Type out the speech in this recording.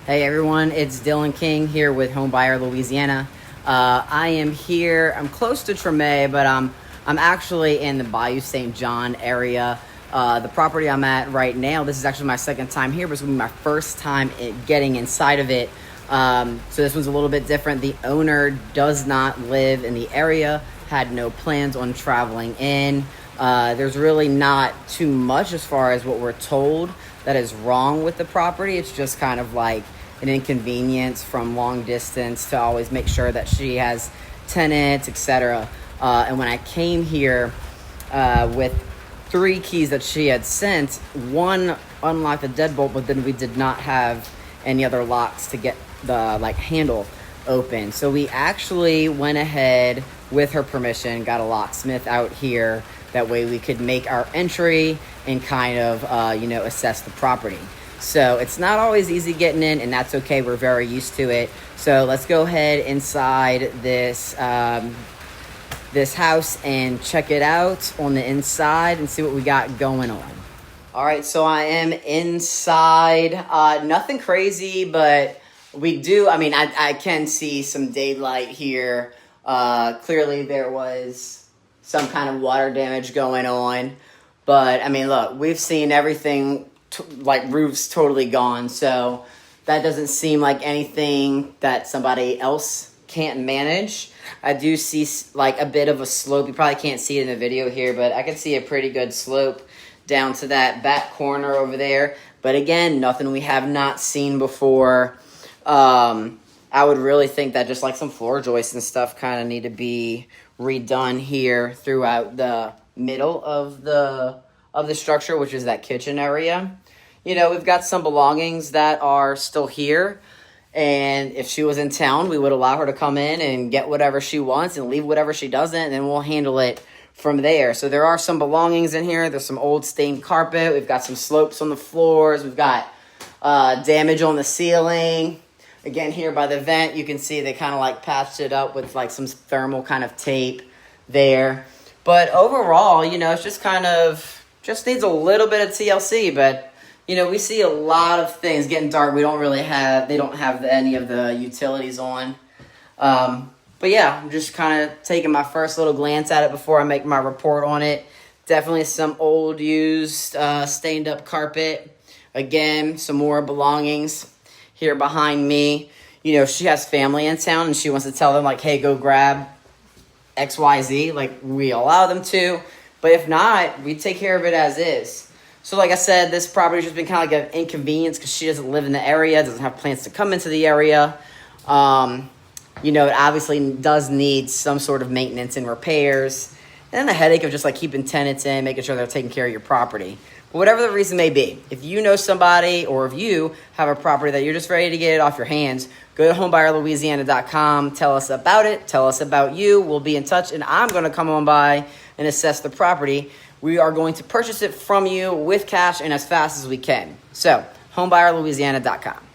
Hey everyone, it's Dillon King here with Home Buyer Louisiana. I am here, I'm close to Treme, but I'm actually in the Bayou St. John area. The property I'm at right now, this is actually my second time here, but it's gonna be my first time getting inside of it. So this one's a little bit different. The owner does not live in the area, had no plans on traveling in. There's really not too much as far as what we're told that is wrong with the property. It's just kind of like an inconvenience from long distance to always make sure that she has tenants, etc. And when I came here with 3 keys that she had sent, one unlocked the deadbolt, but then we did not have any other locks to get the handle open. So we actually went ahead with her permission, got a locksmith out here. That way we could make our entry and kind of, assess the property. So it's not always easy getting in, and that's okay. We're very used to it. So let's go ahead inside this this house and check it out on the inside and see what we got going on. All right, so I am inside. Nothing crazy, but I can see some daylight here. Clearly there was some kind of water damage going on. But, I mean, look, we've seen everything, roofs totally gone. So that doesn't seem like anything that somebody else can't manage. I do see, a bit of a slope. You probably can't see it in the video here, but I can see a pretty good slope down to that back corner over there. But, again, nothing we have not seen before. I would really think that just some floor joists and stuff kind of need to be redone here throughout the middle of the structure, which is that kitchen area. We've got some belongings that are still here, and if she was in town, we would allow her to come in and get whatever she wants and leave whatever she doesn't, and then we'll handle it from there. So there are some belongings in here. There's some old stained carpet. We've got some slopes on the floors. We've got damage on the ceiling. Again, here by the vent, you can see they kind of patched it up with some thermal kind of tape there. But overall, it's just needs a little bit of TLC. But, we see a lot of things getting dark. They don't have any of the utilities on. But yeah, I'm just kind of taking my first little glance at it before I make my report on it. Definitely some old used stained up carpet. Again, some more belongings. Here behind me, she has family in town and she wants to tell them hey, go grab XYZ. We allow them to, but if not, we take care of it as is. So like I said, this property's just been kind of an inconvenience because she doesn't live in the area, doesn't have plans to come into the area. It obviously does need some sort of maintenance and repairs. And then the headache of just keeping tenants in, making sure they're taking care of your property. But whatever the reason may be, if you know somebody or if you have a property that you're just ready to get it off your hands, go to homebuyerlouisiana.com, tell us about it, tell us about you. We'll be in touch, and I'm going to come on by and assess the property. We are going to purchase it from you with cash and as fast as we can. So, homebuyerlouisiana.com.